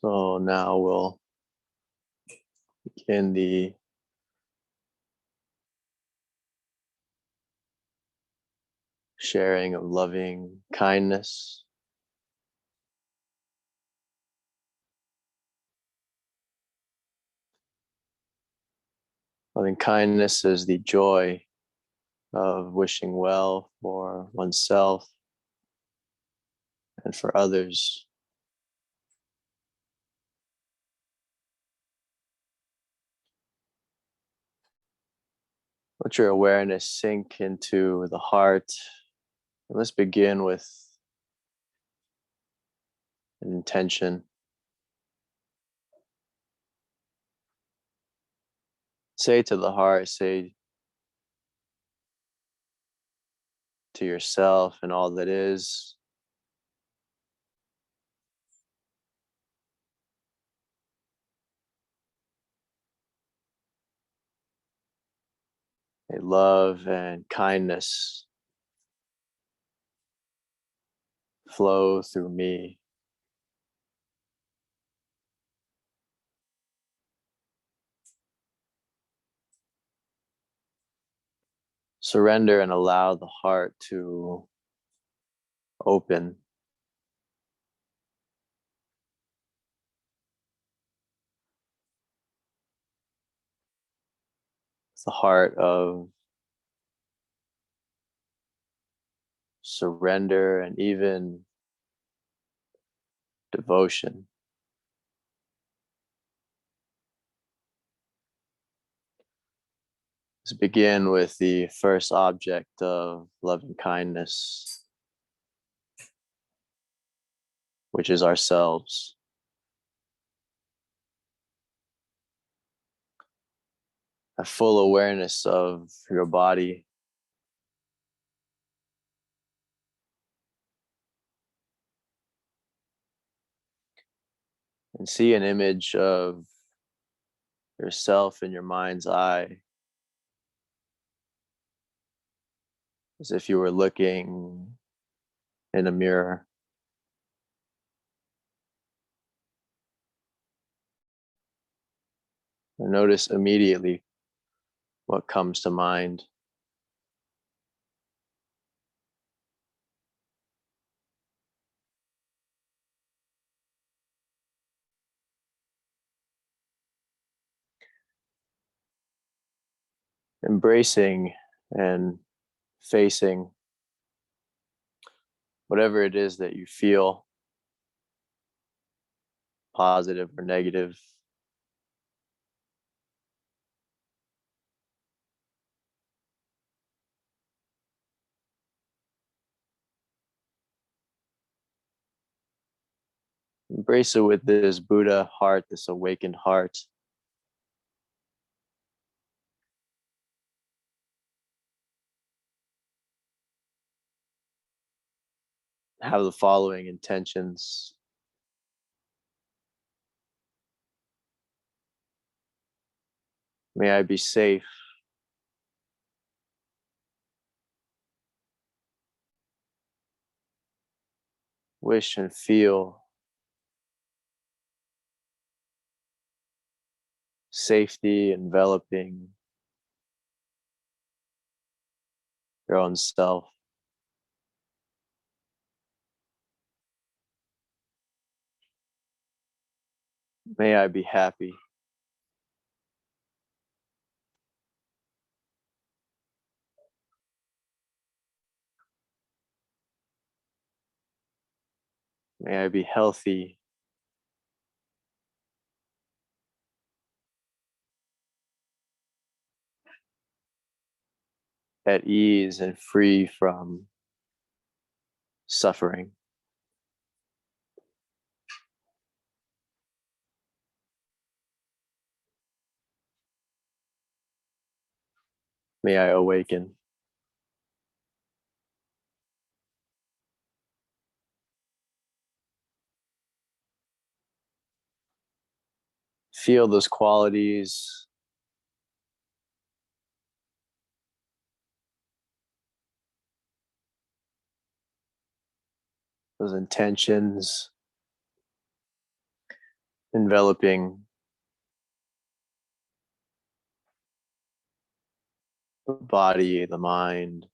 So now we'll begin the sharing of loving kindness. Loving kindness is the joy of wishing well for oneself and for others. Let your awareness sink into the heart. And let's begin with an intention. Say to the heart, say to yourself and all that is, may love and kindness flow through me. Surrender and allow the heart to open. It's the heart of surrender and even devotion. Let's begin with the first object of loving kindness, which is ourselves. A full awareness of your body. And see an image of yourself in your mind's eye, as if you were looking in a mirror. And notice immediately what comes to mind. Embracing and facing whatever it is that you feel, positive or negative. Embrace it with this Buddha heart, this awakened heart. Have the following intentions. May I be safe. Wish and feel safety enveloping your own self. May I be happy. May I be healthy. At ease and free from suffering. May I awaken. Feel those qualities. Those intentions. enveloping the body, the mind.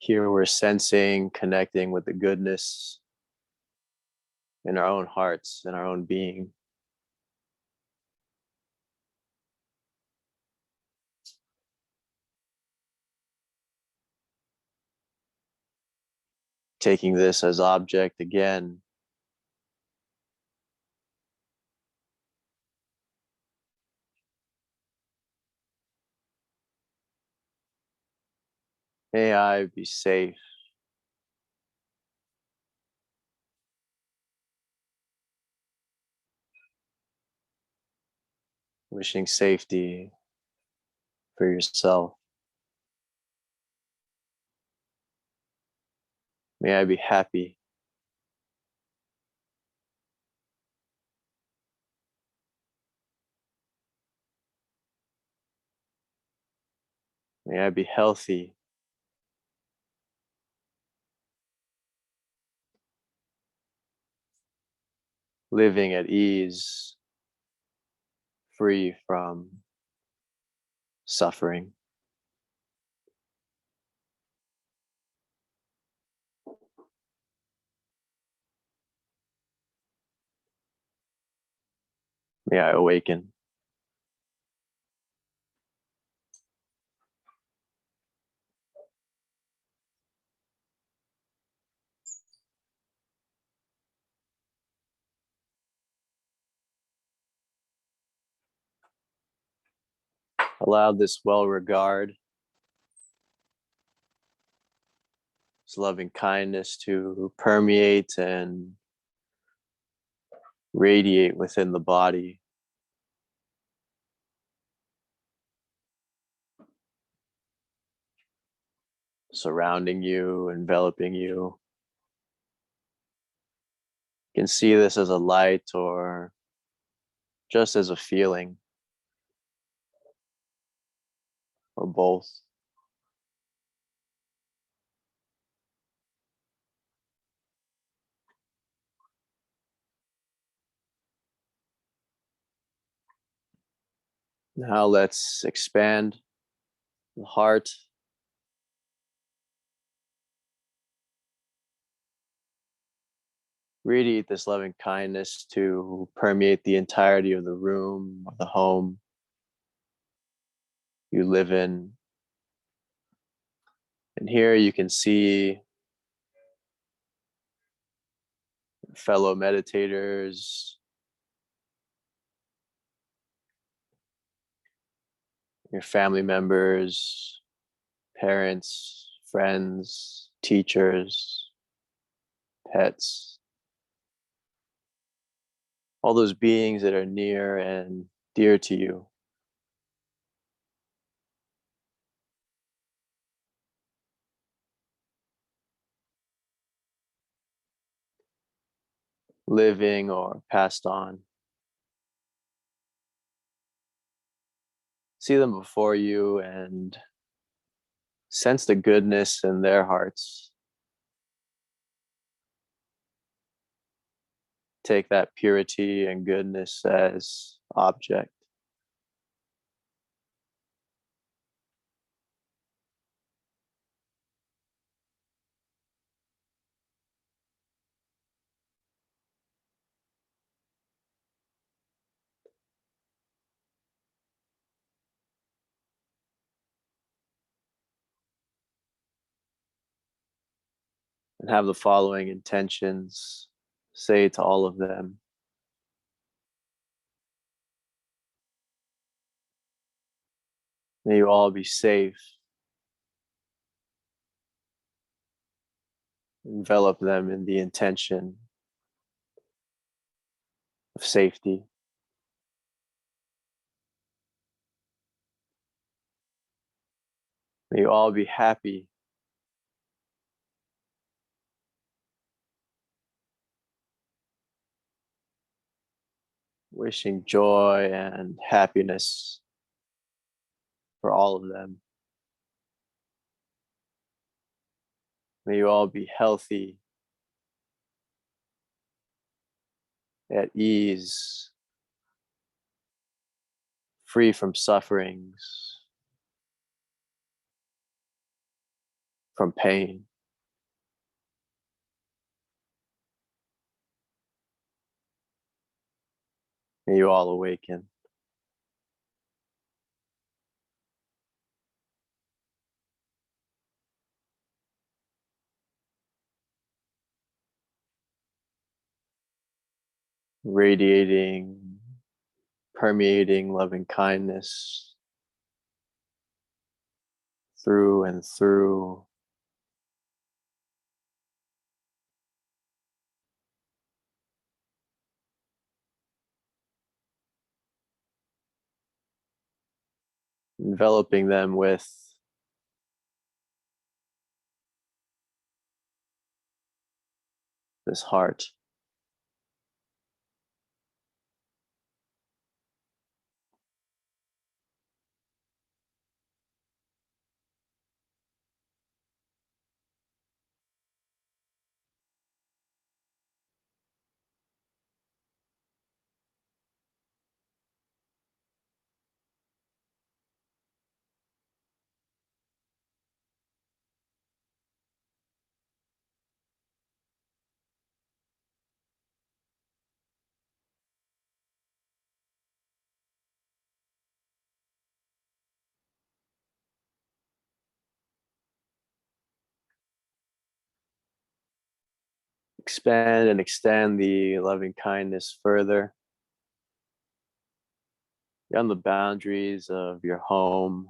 Here we're sensing, connecting with the goodness in our own hearts, in our own being. Taking this as object again. May I be safe. Wishing safety for yourself. May I be happy. May I be healthy. Living at ease, free from suffering. May I awaken. Allow this well-regard, this loving kindness to permeate and radiate within the body. Surrounding you, enveloping you. You can see this as a light or just as a feeling, or both. Now let's expand the heart. Radiate this loving kindness to permeate the entirety of the room or the home you live in. And here you can see fellow meditators, your family members, parents, friends, teachers, pets, all those beings that are near and dear to you. Living or passed on. See them before you and sense the goodness in their hearts. Take that purity and goodness as object. And have the following intentions. Say to all of them. May you all be safe. Envelop them in the intention of safety. May you all be happy. Wishing joy and happiness for all of them. May you all be healthy, at ease, free from sufferings, from pain. May you all awaken. Radiating, permeating loving kindness through and through. Enveloping them with this heart. Expand and extend the loving kindness further beyond the boundaries of your home,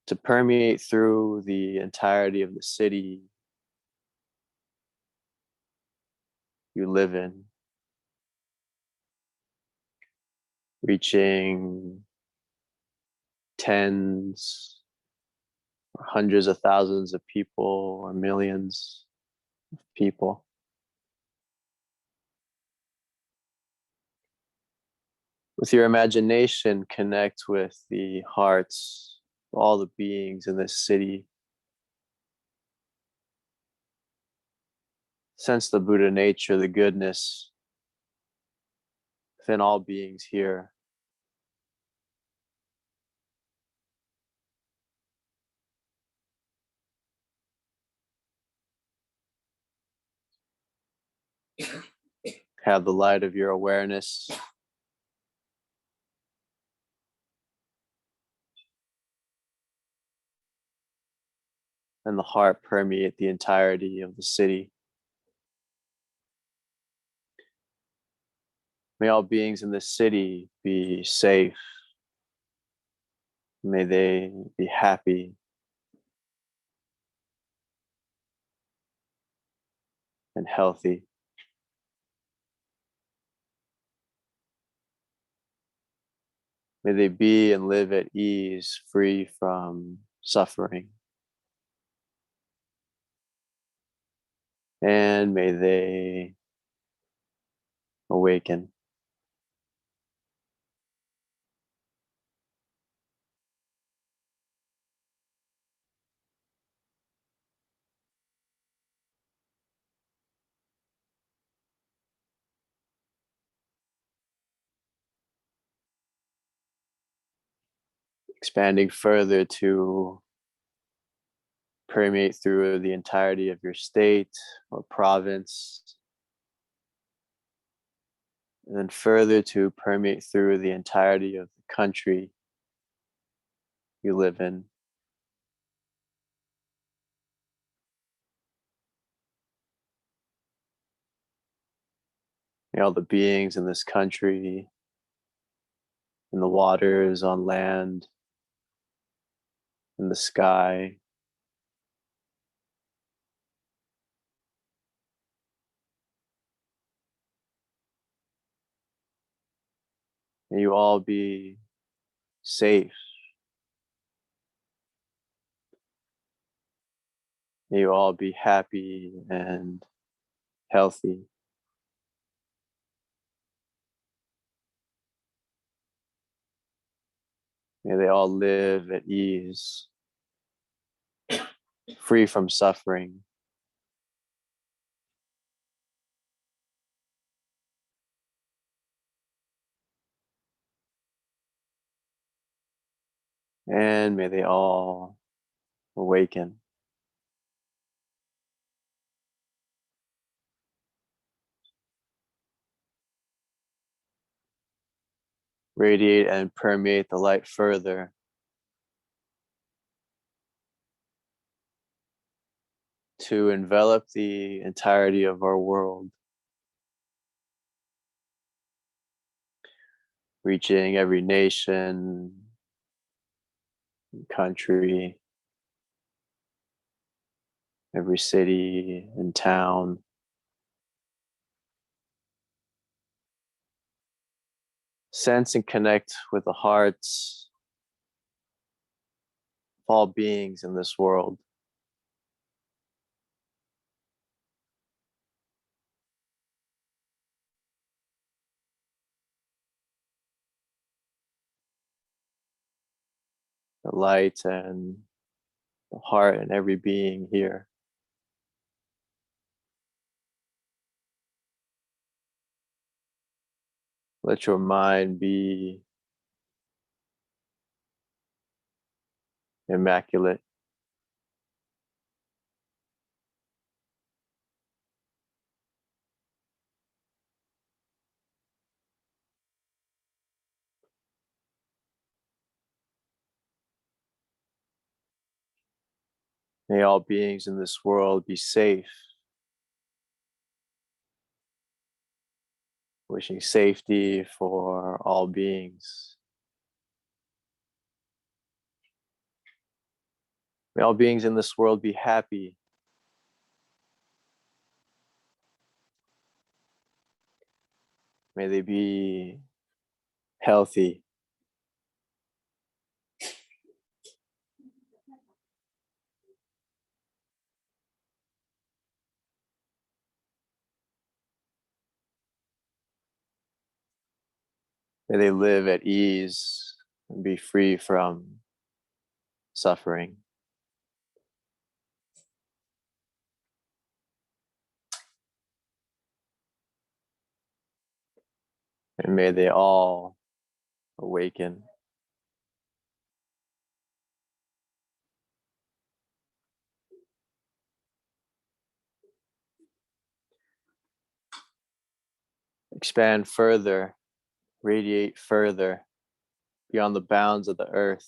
to permeate through the entirety of the city you live in, reaching tens or hundreds of thousands of people or millions of people. With your imagination, connect with the hearts of all the beings in this city. Sense the Buddha nature, the goodness within all beings here. Have the light of your awareness and the heart permeate the entirety of the city. May all beings in this city be safe. May they be happy and healthy. May they be and live at ease, free from suffering. And may they awaken. Expanding further to permeate through the entirety of your state or province, and then further to permeate through the entirety of the country you live in. May all the beings in this country, in the waters, on land, in the sky, may you all be safe. May you all be happy and healthy. May they all live at ease, free from suffering. And may they all awaken. Radiate and permeate the light further to envelop the entirety of our world, reaching every nation, country, every city and town. Sense and connect with the hearts of all beings in this world. The light and the heart in every being here. Let your mind be immaculate. May all beings in this world be safe. Wishing safety for all beings. May all beings in this world be happy. May they be healthy. May they live at ease and be free from suffering. And may they all awaken. Expand further, radiate further beyond the bounds of the earth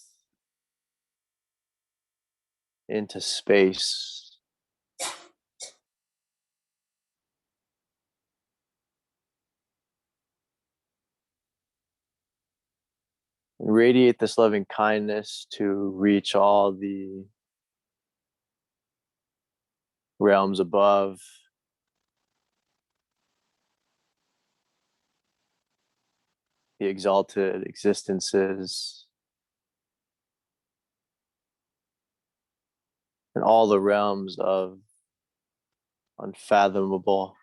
into space. And radiate this loving kindness to reach all the realms above, the exalted existences, and all the realms of unfathomable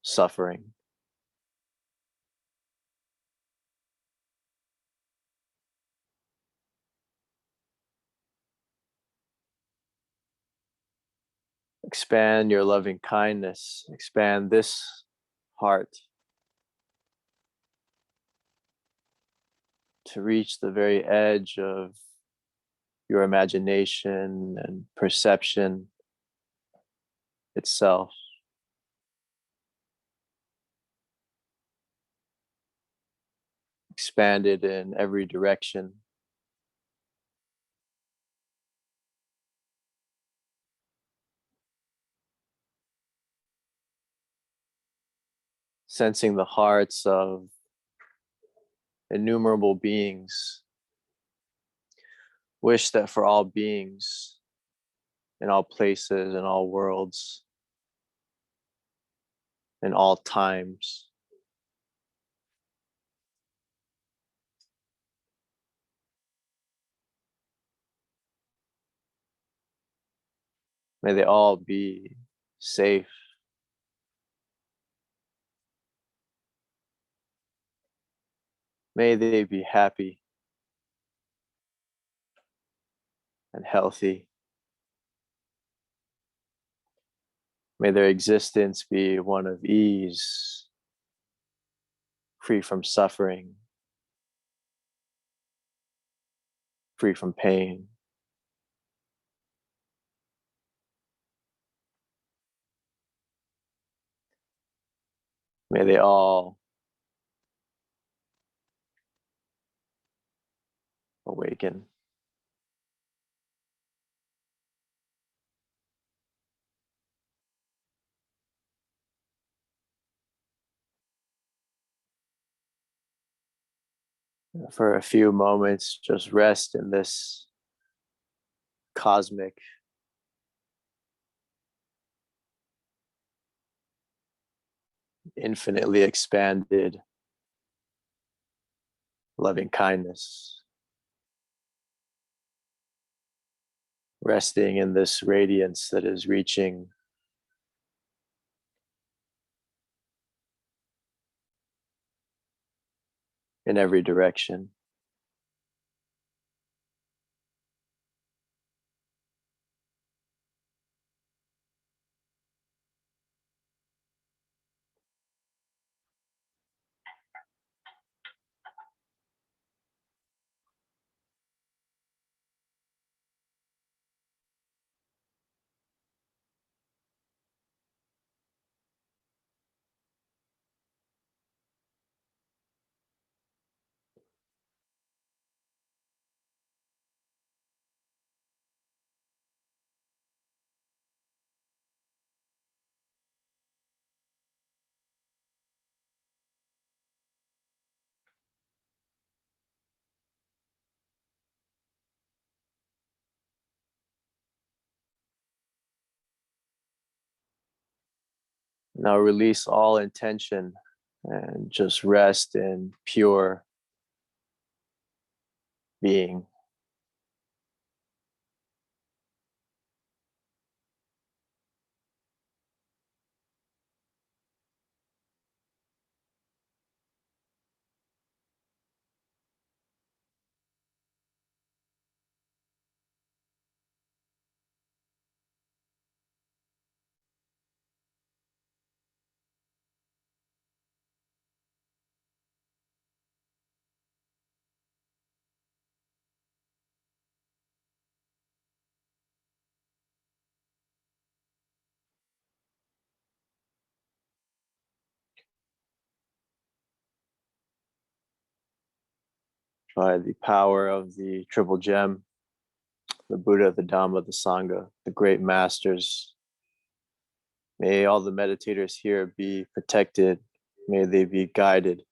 suffering. Expand your loving kindness, expand this heart to reach the very edge of your imagination and perception itself. Expand it in every direction. Sensing the hearts of innumerable beings. Wish that for all beings, in all places, in all worlds, in all times, May they all be safe. May they be happy and healthy. May their existence be one of ease, free from suffering, free from pain. May they all awaken. For a few moments, just rest in this cosmic, infinitely expanded loving kindness. Resting in this radiance that is reaching in every direction. Now release all intention and just rest in pure being. By the power of the triple gem, the Buddha, the Dhamma, the Sangha, the great masters, may all the meditators here be protected. May they be guided.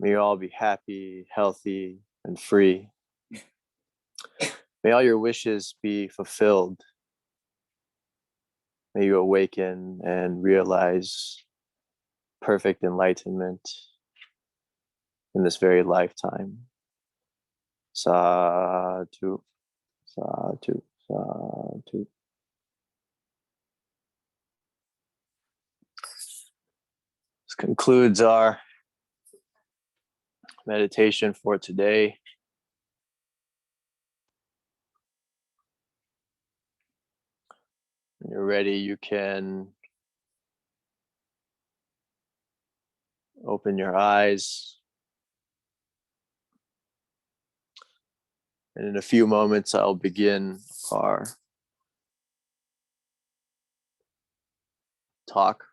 May you all be happy, healthy, and free. May all your wishes be fulfilled. May you awaken and realize perfect enlightenment in this very lifetime. Sadhu, sadhu, sadhu. This concludes our meditation for today. When you're ready, you can open your eyes. And in a few moments, I'll begin our talk.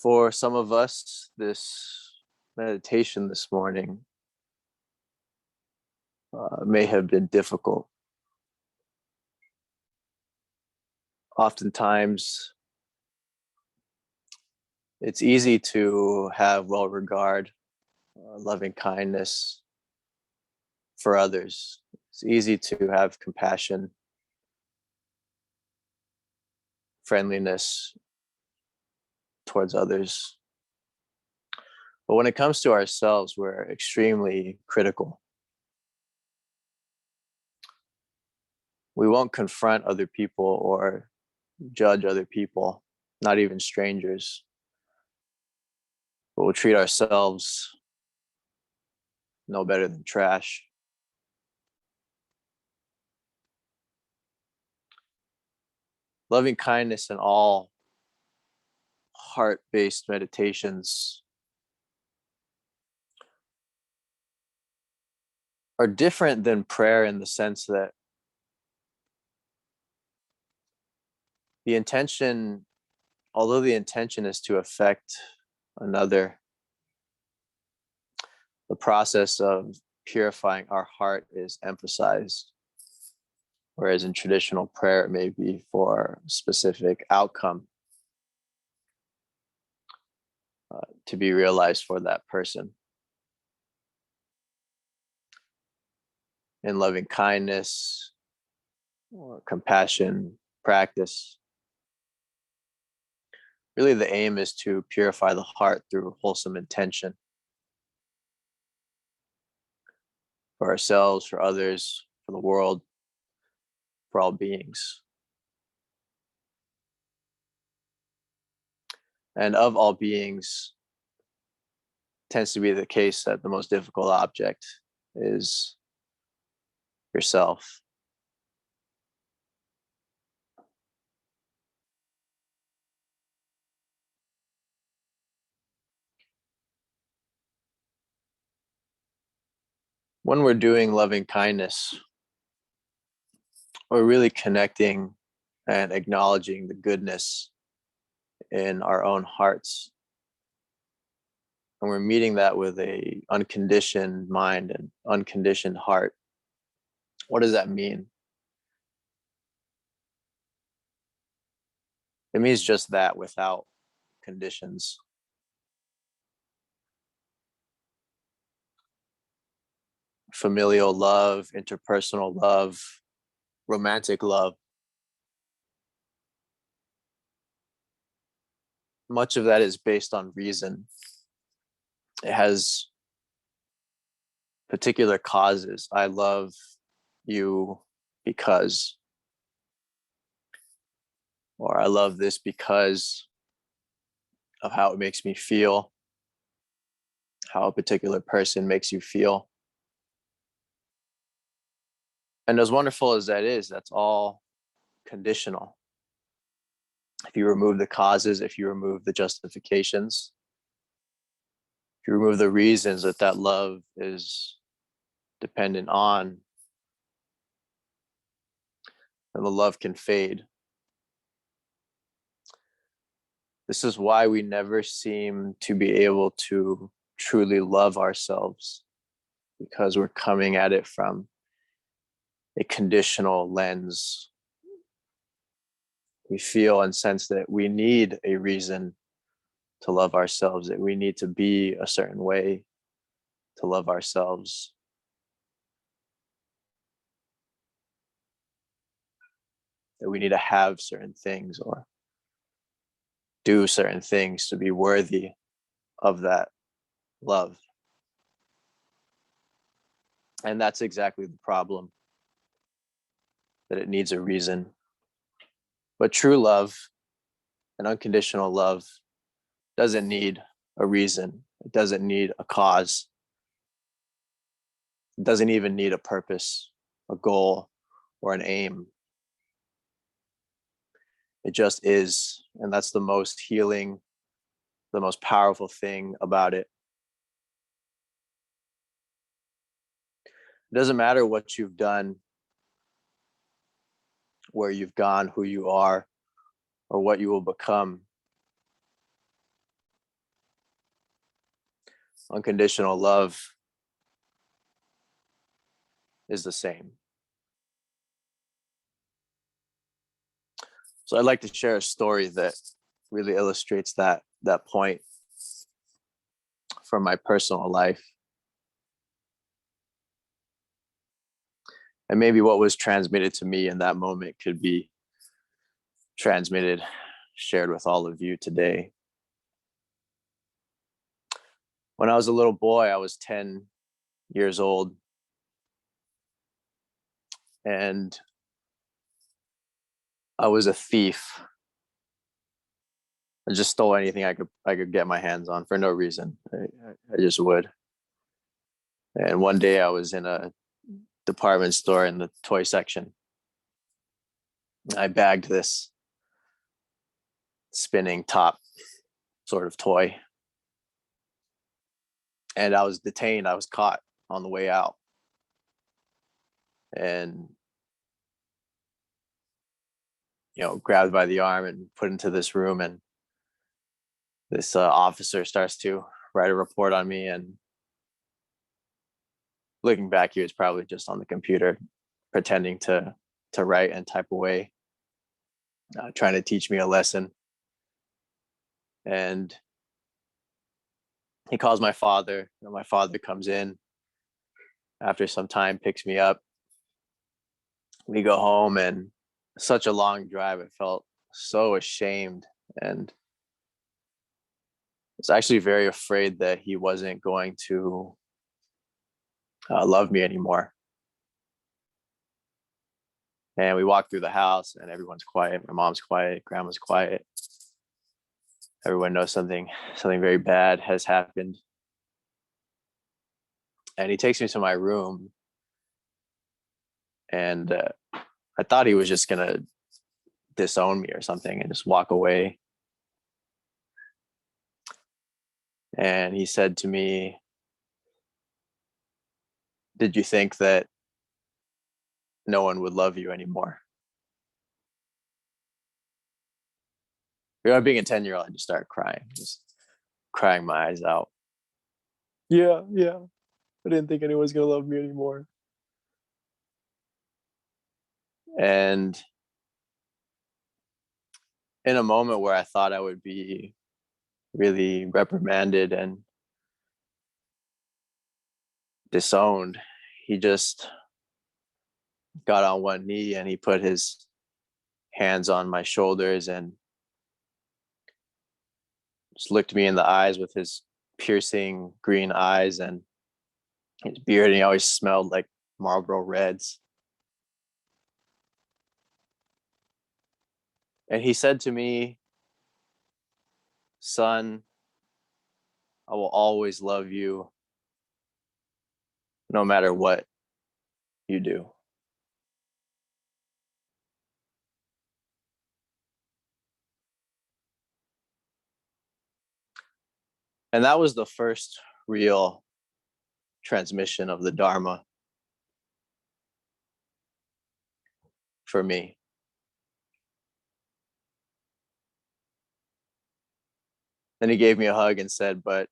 For some of us, this meditation this morning may have been difficult. Oftentimes, it's easy to have well regard loving kindness for others. It's easy to have compassion, friendliness towards others. But when it comes to ourselves, we're extremely critical. We won't confront other people or judge other people, not even strangers, but we'll treat ourselves no better than trash. Loving kindness in all heart-based meditations are different than prayer in the sense that the intention, although the intention is to affect another, the process of purifying our heart is emphasized. Whereas in traditional prayer, it may be for a specific outcome to be realized for that person. In loving kindness or compassion practice, really the aim is to purify the heart through wholesome intention for ourselves, for others, for the world, for all beings. And of all beings, tends to be the case that the most difficult object is yourself. When we're doing loving kindness, we're really connecting and acknowledging the goodness in our own hearts. And we're meeting that with a unconditioned mind and unconditioned heart. What does that mean? It means just that, without conditions. Familial love, interpersonal love, romantic love. Much of that is based on reason. It has particular causes. I love you because, or I love this because of how it makes me feel, how a particular person makes you feel. And as wonderful as that is, that's all conditional. If you remove the causes, if you remove the justifications, if you remove the reasons that that love is dependent on, then the love can fade. This is why we never seem to be able to truly love ourselves, because we're coming at it from a conditional lens. We feel and sense that we need a reason to love ourselves, that we need to be a certain way to love ourselves. That we need to have certain things or do certain things to be worthy of that love. And that's exactly the problem, that it needs a reason. But true love and unconditional love doesn't need a reason. It doesn't need a cause. It doesn't even need a purpose, a goal, or an aim. It just is. And that's the most healing, the most powerful thing about it. It doesn't matter what you've done, where you've gone, who you are, or what you will become. Unconditional love is the same. So I'd like to share a story that really illustrates that point from my personal life. And maybe what was transmitted to me in that moment could be transmitted, shared with all of you today. When I was a little boy, I was 10 years old, and I was a thief. I just stole anything I could get my hands on for no reason. I just would. And one day I was in a department store in the toy section. I bagged this spinning top sort of toy, and I was detained. I was caught on the way out, and grabbed by the arm and put into this room. And this officer starts to write a report on me. And looking back, he was probably just on the computer pretending to write and type away, trying to teach me a lesson. And he calls my father. My father comes in after some time, picks me up. We go home, and such a long drive. I felt so ashamed, and was actually very afraid that he wasn't going to love me anymore. And we walk through the house, and everyone's quiet. My mom's quiet, grandma's quiet. Everyone knows something very bad has happened. And he takes me to my room, and I thought he was just gonna disown me or something and just walk away. And he said to me, "Did you think that no one would love you anymore?" Being a 10-year-old, I just started crying, just crying my eyes out. Yeah. I didn't think anyone was gonna love me anymore. And in a moment where I thought I would be really reprimanded and disowned, he just got on one knee and he put his hands on my shoulders and just looked me in the eyes with his piercing green eyes and his beard, and he always smelled like Marlboro Reds. And he said to me, "Son, I will always love you no matter what you do." And that was the first real transmission of the Dharma for me. Then he gave me a hug and said, "But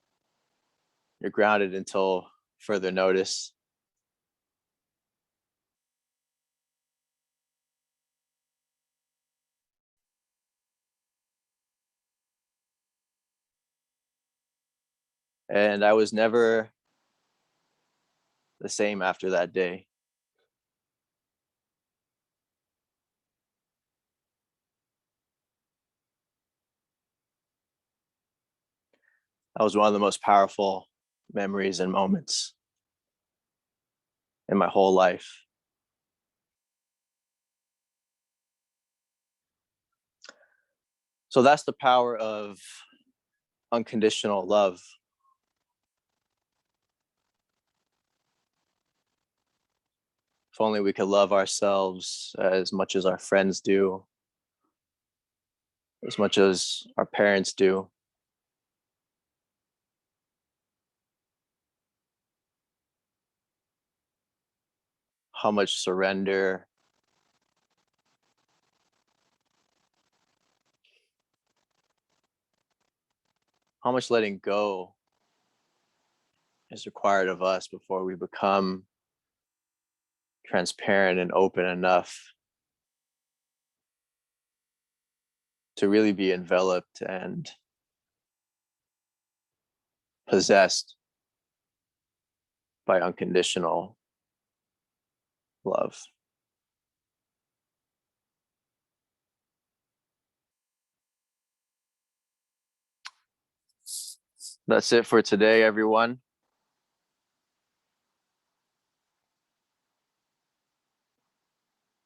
you're grounded until further notice." And I was never the same after that day. That was one of the most powerful memories and moments in my whole life. So that's the power of unconditional love. If only we could love ourselves as much as our friends do, as much as our parents do. How much surrender, how much letting go is required of us before we become transparent and open enough to really be enveloped and possessed by unconditional love. That's it for today, everyone.